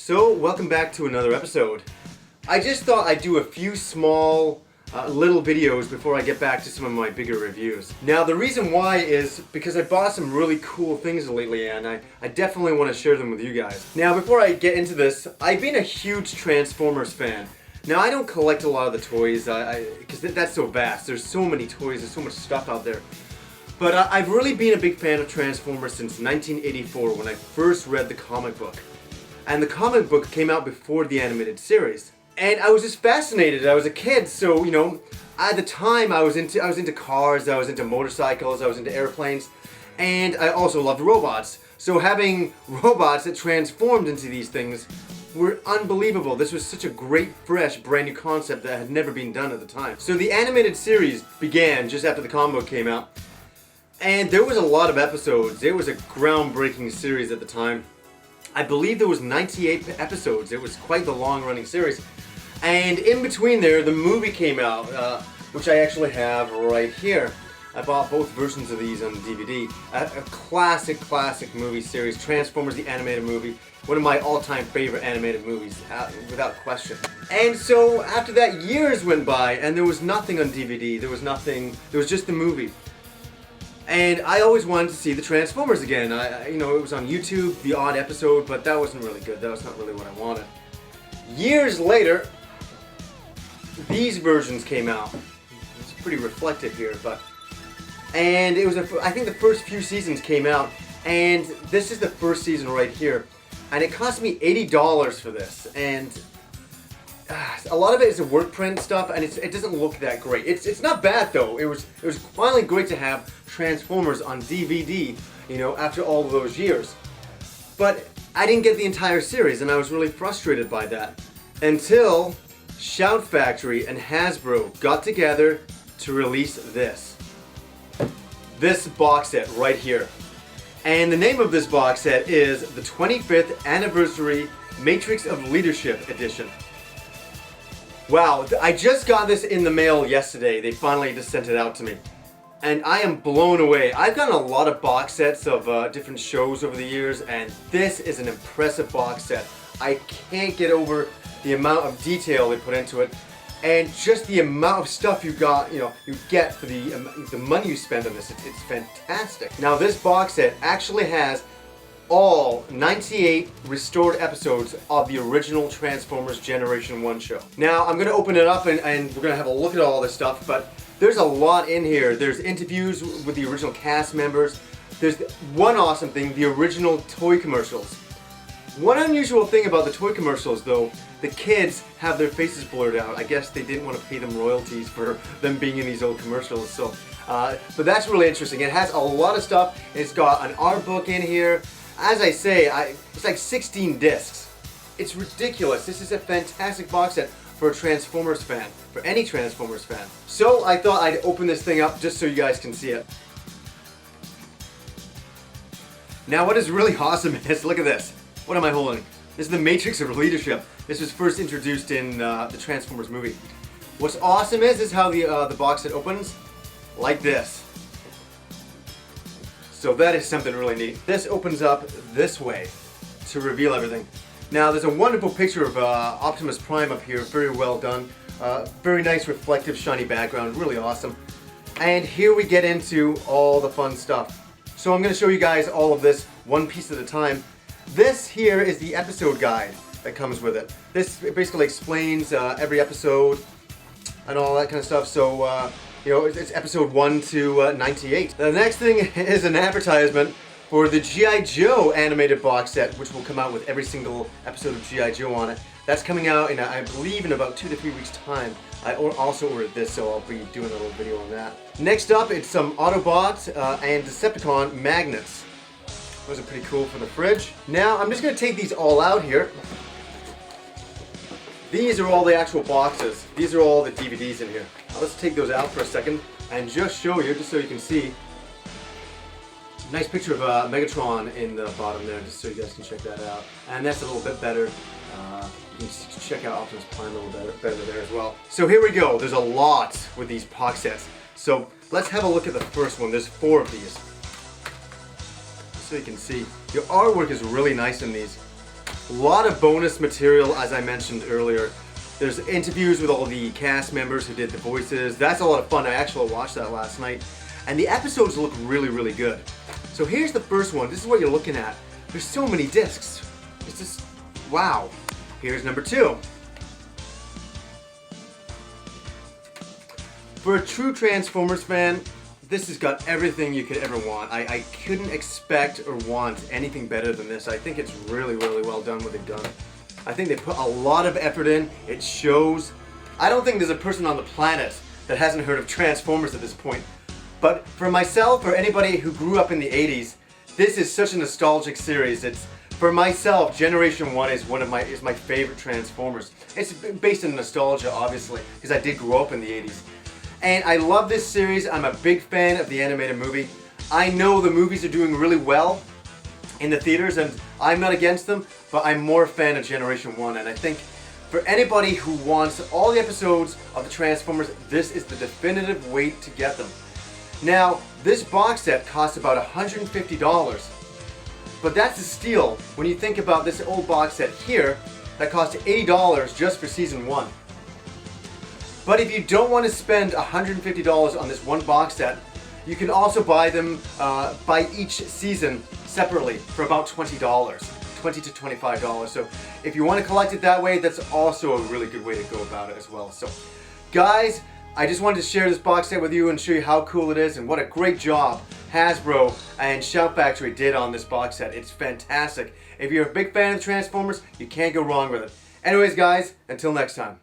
So, welcome back to another episode. I just thought I'd do a few small little videos before I get back to some of my bigger reviews. Now, the reason why is because I bought some really cool things lately and I definitely want to share them with you guys. Now, before I get into this, I've been a huge Transformers fan. Now, I don't collect a lot of the toys because that's so vast. There's so many toys, there's so much stuff out there. But I've really been a big fan of Transformers since 1984 when I first read the comic book. And the comic book came out before the animated series. And I was just fascinated. I was a kid, so you know, at the time I was into cars, I was into motorcycles, I was into airplanes, and I also loved robots. So having robots that transformed into these things were unbelievable. This was such a great, fresh, brand new concept that had never been done at the time. So the animated series began just after the comic book came out. And there was a lot of episodes. It was a groundbreaking series at the time. I believe there was 98 episodes. It was quite the long-running series. And in between there, the movie came out, which I actually have right here. I bought both versions of these on DVD. A classic movie series, Transformers the Animated Movie. One of my all-time favorite animated movies, without question. And so after that, years went by, and there was nothing on DVD. There was nothing. There was just the movie. And I always wanted to see the Transformers again. You know, it was on YouTube, the odd episode, but that wasn't really good. That was not really what I wanted. Years later, these versions came out. It's pretty reflective here, and it was I think the first few seasons came out, and this is the first season right here, and it cost me $80 for this, and a lot of it is a work print stuff, and it doesn't look that great. It's not bad though. It was finally great to have Transformers on DVD, you know, after all of those years. But I didn't get the entire series, and I was really frustrated by that. Until Shout Factory and Hasbro got together to release this box set right here. And the name of this box set is the 25th Anniversary Matrix of Leadership Edition. Wow, I just got this in the mail yesterday. They finally just sent it out to me. And I am blown away. I've gotten a lot of box sets of different shows over the years, and this is an impressive box set. I can't get over the amount of detail they put into it, and just the amount of stuff you get for the money you spend on this. It's fantastic. Now, this box set actually has all 98 restored episodes of the original Transformers Generation 1 show. Now, I'm going to open it up and we're going to have a look at all this stuff, but there's a lot in here. There's interviews with the original cast members. There's one awesome thing, the original toy commercials. One unusual thing about the toy commercials, though, the kids have their faces blurred out. I guess they didn't want to pay them royalties for them being in these old commercials. So, but that's really interesting. It has a lot of stuff. It's got an art book in here. As I say, it's like 16 discs. It's ridiculous. This is a fantastic box set for a Transformers fan, for any Transformers fan. So I thought I'd open this thing up just so you guys can see it. Now, what is really awesome is, look at this. What am I holding? This is the Matrix of Leadership. This was first introduced in the Transformers movie. What's awesome is how the box set opens like this. So that is something really neat. This opens up this way to reveal everything. Now, there's a wonderful picture of Optimus Prime up here, very well done. Very nice reflective shiny background, really awesome. And here we get into all the fun stuff. So I'm going to show you guys all of this one piece at a time. This here is the episode guide that comes with it. This basically explains every episode and all that kind of stuff. So, you know, it's episode 1 to 98. The next thing is an advertisement for the G.I. Joe animated box set, which will come out with every single episode of G.I. Joe on it. That's coming out in, I believe, in about 2 to 3 weeks' time. I also ordered this, so I'll be doing a little video on that. Next up, it's some Autobot and Decepticon magnets. Those are pretty cool for the fridge. Now, I'm just going to take these all out here. These are all the actual boxes. These are all the DVDs in here. Now, let's take those out for a second and just show you, just so you can see. Nice picture of Megatron in the bottom there, just so you guys can check that out. And that's a little bit better. You can check out Optimus Prime a little better there as well. So here we go. There's a lot with these box sets. So let's have a look at the first one. There's 4 of these. So you can see, your artwork is really nice in these. A lot of bonus material, as I mentioned earlier. There's interviews with all the cast members who did the voices. That's a lot of fun. I actually watched that last night. And the episodes look really, really good. So here's the first one. This is what you're looking at. There's so many discs. It's just, wow. Here's number 2. For a true Transformers fan, this has got everything you could ever want. I couldn't expect or want anything better than this. I think it's really, really well done what they've done. I think they put a lot of effort in. It shows. I don't think there's a person on the planet that hasn't heard of Transformers at this point. But for myself or anybody who grew up in the 80s, this is such a nostalgic series. It's, for myself, Generation 1 is my favorite Transformers. It's based in nostalgia, obviously, because I did grow up in the 80s. And I love this series. I'm a big fan of the animated movie. I know the movies are doing really well in the theaters, and I'm not against them, but I'm more a fan of Generation 1. And I think for anybody who wants all the episodes of the Transformers, this is the definitive way to get them. Now, this box set costs about $150, but that's a steal when you think about this old box set here that cost $80 just for season 1. But if you don't want to spend $150 on this one box set, you can also buy them by each season separately for about $20 to $25. So if you want to collect it that way, that's also a really good way to go about it as well. So guys, I just wanted to share this box set with you and show you how cool it is and what a great job Hasbro and Shout Factory did on this box set. It's fantastic. If you're a big fan of the Transformers, you can't go wrong with it. Anyways guys, until next time.